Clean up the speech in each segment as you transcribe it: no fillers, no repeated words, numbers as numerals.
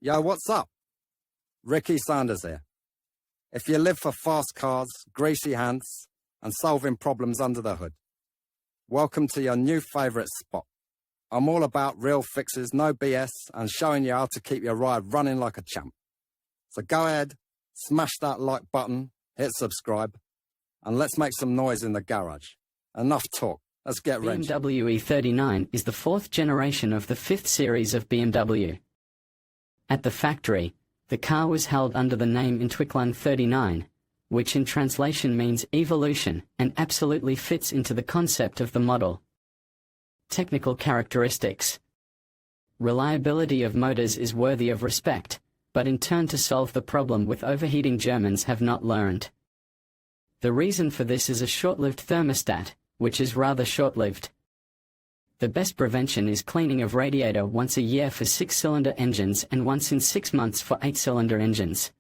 Yo, what's up? Ricky Sanders here. If you live for fast cars, greasy hands, and solving problems under the hood, welcome to your new favourite spot. I'm all about real fixes, no BS, and showing you how to keep your ride running like a champ. So go ahead, smash that like button, hit subscribe, and let's make some noise in the garage. Enough talk, let's get ready. BMW E39 is the fourth generation of the fifth series of BMW. At the factory, the car was held under the name intricacies, which in translation means evolution and absolutely fits into the concept of the model. Technical characteristics. Reliability of motors is worthy of respect, but in turn to solve the problem with overheating Germans have not learned. The reason for this is a short-lived thermostat, which is rather short-lived. The best prevention is cleaning of radiator once a year for 6-cylinder engines and once in 6 months for 8-cylinder engines.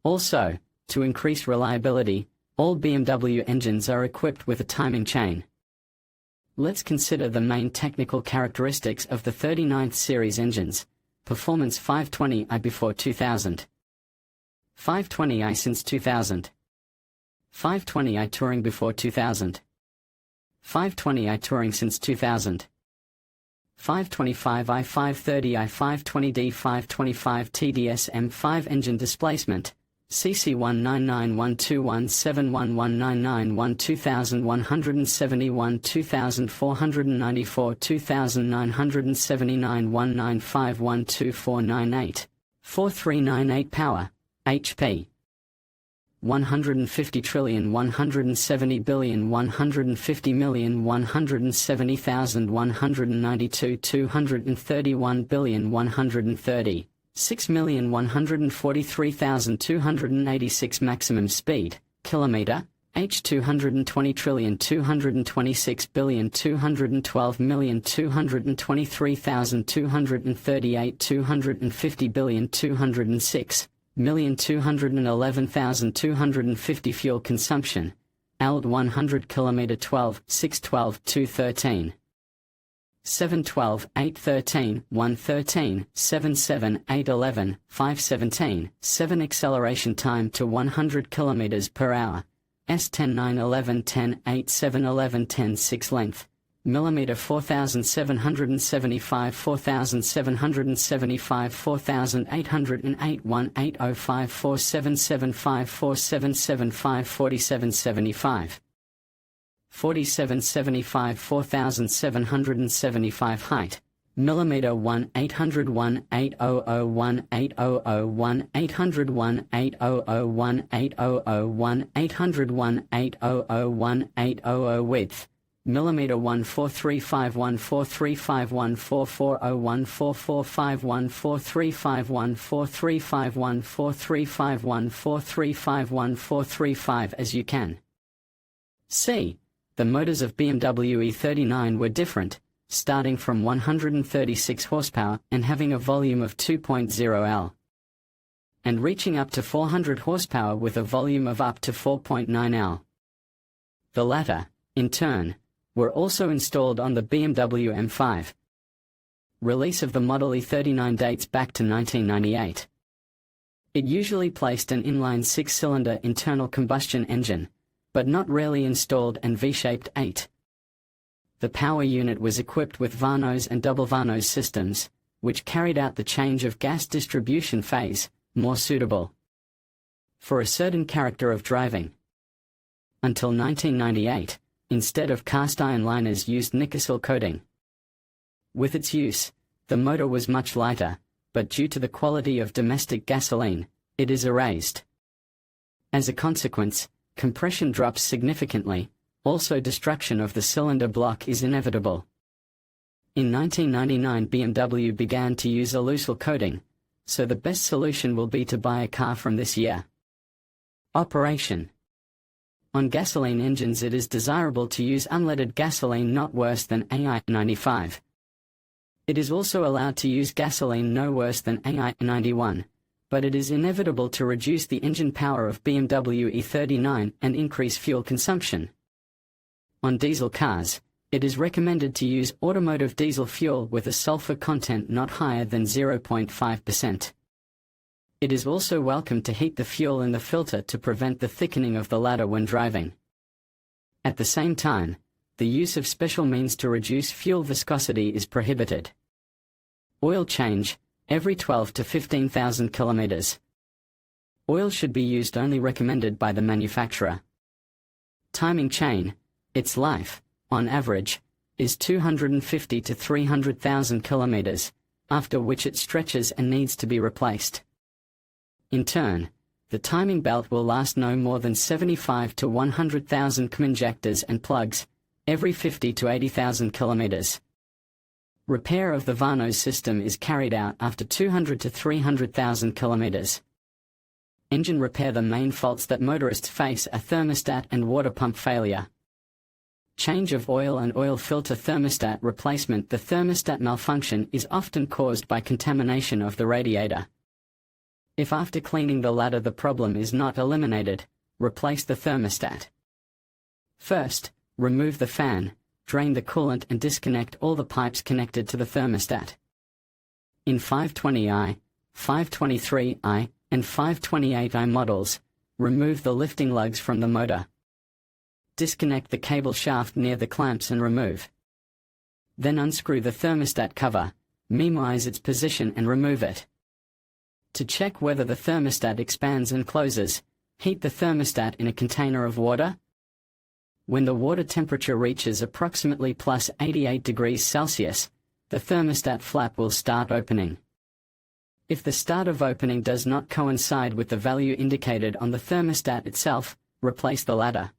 Also, to increase reliability, all BMW engines are equipped with a timing chain. Let's consider the main technical characteristics of the 39th series engines. Performance 520i before 2000. 520i since 2000. 520i Touring before 2000. 520i Touring since 2000. 525i 530i 520d 525 TDS M5 engine displacement, CC 19912171199 2171 2494 2979 195 4398 power, HP. 150 trillion 170 billion 150 million 170,000 192 231 billion 130 6,143,286 maximum speed, kilometer, H 220 trillion 226 billion 212 million 223,238 250 billion 206 million 211,250 fuel consumption, ALD 100 km 12 612 213 712 813 113 77 811 517 7 acceleration time to 100 km per hour, S10 9 11 10 8 7 11 10 6 length, millimeter 4775 4775 4808 1805 4775 4775 4775 4775 4775 height, millimeter 1-800 1801 8001 801 8001 8001 801 8001 800 width, millimeter 14351 4351 4401 4451 4351 4351 4351 4351 435 as you can see. The motors of BMW E39 were different, starting from 136 horsepower and having a volume of 2.0 L, and reaching up to 400 horsepower with a volume of up to 4.9 L. The latter, in turn, were also installed on the BMW M5. Release of the Model E39 dates back to 1998. It usually placed an inline-six cylinder internal combustion engine, but not rarely installed an V-shaped 8. The power unit was equipped with Vanos and double Vanos systems, which carried out the change of gas distribution phase, more suitable for a certain character of driving. Until 1998, instead of cast iron liners used nickel coating. With its use, the motor was much lighter, but due to the quality of domestic gasoline, it is erased. As a consequence, compression drops significantly, also destruction of the cylinder block is inevitable. In 1999 BMW began to use alusil coating, so the best solution will be to buy a car from this year. Operation. On gasoline engines it is desirable to use unleaded gasoline not worse than AI-95. It is also allowed to use gasoline no worse than AI-91, but it is inevitable to reduce the engine power of BMW E39 and increase fuel consumption. On diesel cars, It is recommended to use automotive diesel fuel with a sulfur content not higher than 0.5%. It is also welcome to heat the fuel in the filter to prevent the thickening of the ladder when driving. At the same time, the use of special means to reduce fuel viscosity is prohibited. Oil change, every 12 to 15,000 kilometers. Oil should be used only recommended by the manufacturer. Timing chain, its life, on average, is 250 to 300,000 kilometers, after which it stretches and needs to be replaced. In turn, the timing belt will last no more than 75 to 100,000 km injectors and plugs, every 50 to 80,000 kilometers. Repair of the Vanos system is carried out after 200 to 300,000 kilometers. Engine repair. The main faults that motorists face are thermostat and water pump failure. Change of oil and oil filter. Thermostat replacement. The thermostat malfunction is often caused by contamination of the radiator. If after cleaning the ladder the problem is not eliminated, replace the thermostat. First, remove the fan, drain the coolant and disconnect all the pipes connected to the thermostat. In 520i, 523i, and 528i models, remove the lifting lugs from the motor. Disconnect the cable shaft near the clamps and remove. Then unscrew the thermostat cover, minimize its position and remove it. To check whether the thermostat expands and closes, heat the thermostat in a container of water. When the water temperature reaches approximately plus 88 degrees Celsius, the thermostat flap will start opening. If the start of opening does not coincide with the value indicated on the thermostat itself, replace the ladder.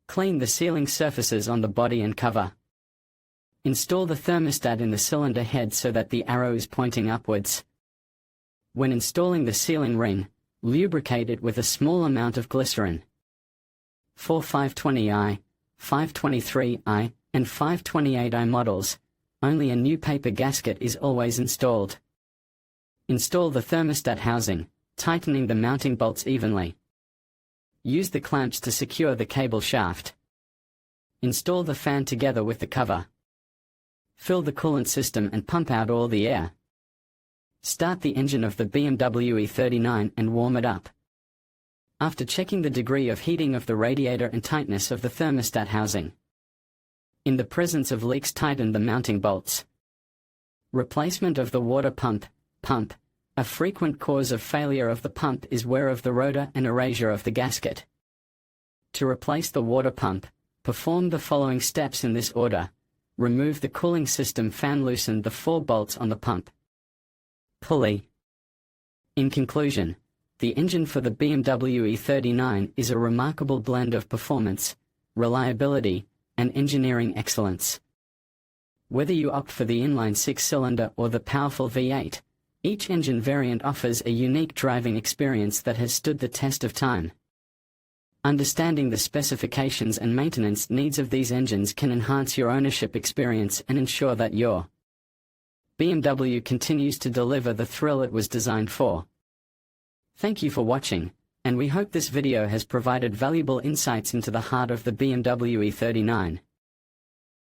Clean the sealing surfaces on the body and cover. Install the thermostat in the cylinder head so that the arrow is pointing upwards. When installing the sealing ring, lubricate it with a small amount of glycerin. For 520i, 523i, and 528i models, only a new paper gasket is always installed. Install the thermostat housing, tightening the mounting bolts evenly. Use the clamps to secure the cable shaft. Install the fan together with the cover. Fill the coolant system and pump out all the air. Start the engine of the BMW E39 and warm it up. After checking the degree of heating of the radiator and tightness of the thermostat housing. In the presence of leaks, tighten the mounting bolts. Replacement of the water pump. A frequent cause of failure of the pump is wear of the rotor and erasure of the gasket. To replace the water pump, perform the following steps in this order. Remove the cooling system fan, loosen the 4 bolts on the pump pulley. In conclusion, the engine for the BMW E39 is a remarkable blend of performance, reliability, and engineering excellence. Whether you opt for the inline-six cylinder or the powerful V8, each engine variant offers a unique driving experience that has stood the test of time. Understanding the specifications and maintenance needs of these engines can enhance your ownership experience and ensure that your BMW continues to deliver the thrill it was designed for. Thank you for watching, and we hope this video has provided valuable insights into the heart of the BMW E39.